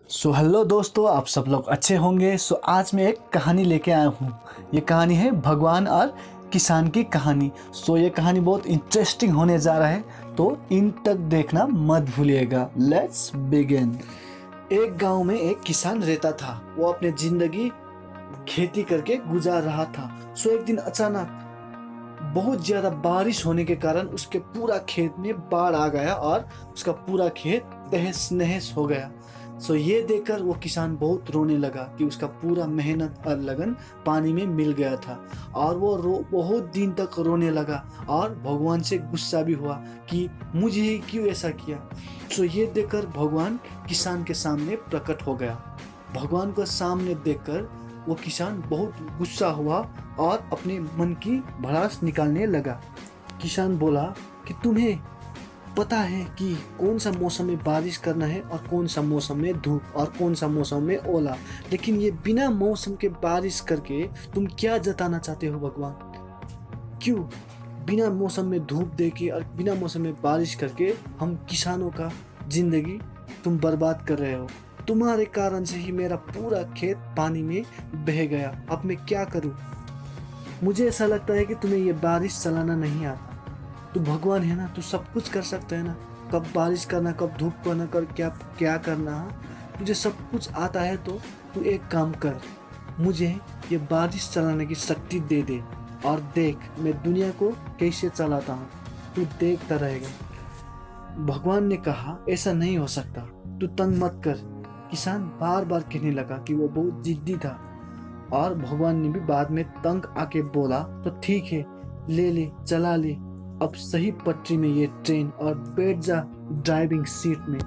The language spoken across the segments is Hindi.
सो हेलो दोस्तों, आप सब लोग अच्छे होंगे। आज मैं एक कहानी लेके आया हूँ। ये कहानी है भगवान और किसान की कहानी। ये कहानी बहुत इंटरेस्टिंग होने जा रहा है, तो इन तक देखना मत भूलिएगा। Let's begin. एक गांव में एक किसान रहता था। वो अपनी जिंदगी खेती करके गुजार रहा था। एक दिन अचानक बहुत ज़्यादा बारिश होने के कारण उसके पूरा खेत में बाढ़ आ गया और उसका पूरा खेत तहस नहस हो गया। ये देखकर वो किसान बहुत रोने लगा कि उसका पूरा मेहनत और लगन पानी में मिल गया था। और वो बहुत दिन तक रोने लगा और भगवान से गुस्सा भी हुआ कि मुझे ही क्यों ऐसा किया। ये देखकर भगवान किसान के सामने प्रकट हो गया। भगवान को सामने देखकर वो किसान बहुत गुस्सा हुआ और अपने मन की भड़ास निकालने लगा। किसान बोला कि तुम्हें पता है कि कौन सा मौसम में बारिश करना है और कौन सा मौसम में धूप और कौन सा मौसम में ओला, लेकिन ये बिना मौसम के बारिश करके तुम क्या जताना चाहते हो भगवान? क्यों बिना मौसम में धूप देके और बिना मौसम में बारिश करके हम किसानों का जिंदगी तुम बर्बाद कर रहे हो? तुम्हारे कारण से ही मेरा पूरा खेत पानी में बह गया। अब मैं क्या करूं? मुझे ऐसा लगता है कि तुम्हें ये बारिश चलाना नहीं आता। तू भगवान है ना, तू सब कुछ कर सकता है ना। कब बारिश करना, कब धूप करना, कर क्या क्या करना, तुझे सब कुछ आता है। तो तू एक काम कर, मुझे ये बारिश चलाने की शक्ति दे दे और देख मैं दुनिया को कैसे चलाता हूँ, तू देखता रहेगा। भगवान ने कहा ऐसा नहीं हो सकता, तू तंग मत कर। किसान बार बार कहने लगा कि वो बहुत जिद्दी था और भगवान ने भी बाद में तंग आके बोला तो ठीक है, ले ले चला ले, अब सही पटरी में ये ट्रेन और बैठ जा ड्राइविंग सीट में।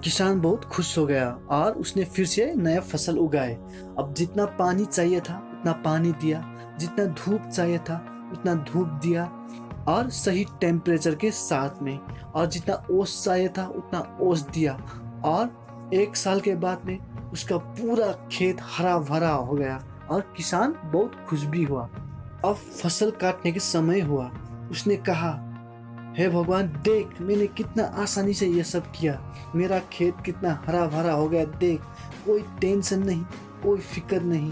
किसान बहुत खुश हो गया और उसने फिर से नया फसल उगाए। अब जितना पानी चाहिए था उतना पानी दिया, जितना धूप चाहिए था उतना धूप दिया और सही टेम्परेचर के साथ में, और जितना ओस चाहिए था उतना ओस दिया। और एक साल के बाद में उसका पूरा खेत हरा भरा हो गया और किसान बहुत खुश भी हुआ। अब फसल काटने के समय हुआ। उसने कहा, हे भगवान देख मैंने कितना आसानी से ये सब किया, मेरा खेत कितना हरा भरा हो गया, देख कोई टेंशन नहीं, कोई फिक्र नहीं।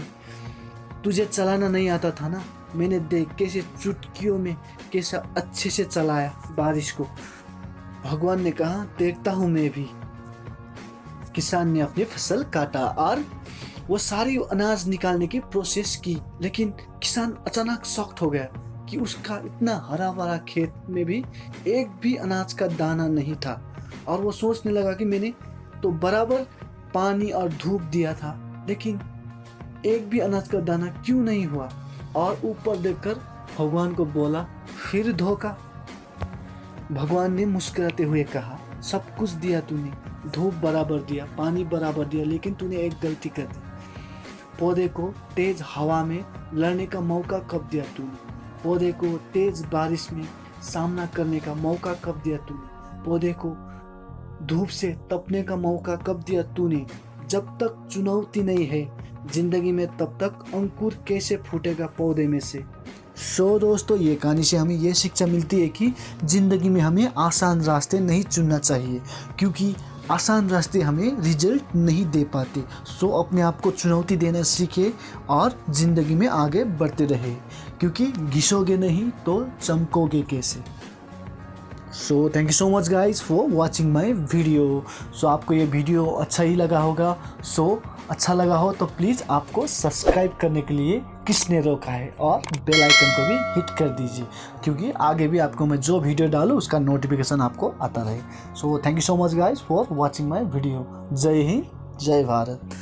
तुझे चलाना नहीं आता था ना, मैंने देख कैसे चुटकियों में कैसा अच्छे से चलाया बारिश को। भगवान ने कहा देखता हूँ मैं भी। किसान ने अपनी फसल काटा और वो सारी अनाज निकालने की प्रोसेस की, लेकिन किसान अचानक शॉक्ड हो गया कि उसका इतना हरा भरा खेत में भी एक भी अनाज का दाना नहीं था। और वो सोचने लगा कि मैंने तो बराबर पानी और धूप दिया था, लेकिन एक भी अनाज का दाना क्यों नहीं हुआ। और ऊपर देखकर भगवान को बोला, फिर धोखा। भगवान ने मुस्कुराते हुए कहा, सब कुछ दिया तूने, धूप बराबर दिया, पानी बराबर दिया, लेकिन तूने एक गलती कर दी। पौधे को तेज हवा में लड़ने का मौका कब दिया तूने? पौधे को तेज बारिश में सामना करने का मौका कब दिया तूने? पौधे को धूप से तपने का मौका कब दिया तूने? जब तक चुनौती नहीं है जिंदगी में, तब तक अंकुर कैसे फूटेगा पौधे में से? दोस्तों, ये कहानी से हमें ये शिक्षा मिलती है कि ज़िंदगी में हमें आसान रास्ते नहीं चुनना चाहिए, क्योंकि आसान रास्ते हमें रिजल्ट नहीं दे पाते। अपने आप को चुनौती देना सीखे और ज़िंदगी में आगे बढ़ते रहे, क्योंकि घिसोगे नहीं तो चमकोगे कैसे। Thank you so much guys for watching my video. आपको ये वीडियो अच्छा ही लगा होगा। अच्छा लगा हो तो प्लीज़ आपको सब्सक्राइब करने के लिए किसने रोका है, और बेल आइकन को भी हिट कर दीजिए, क्योंकि आगे भी आपको मैं जो वीडियो डालूँ उसका नोटिफिकेशन आपको आता रहे। Thank you so much guys for watching my video. जय हिंद, जय भारत।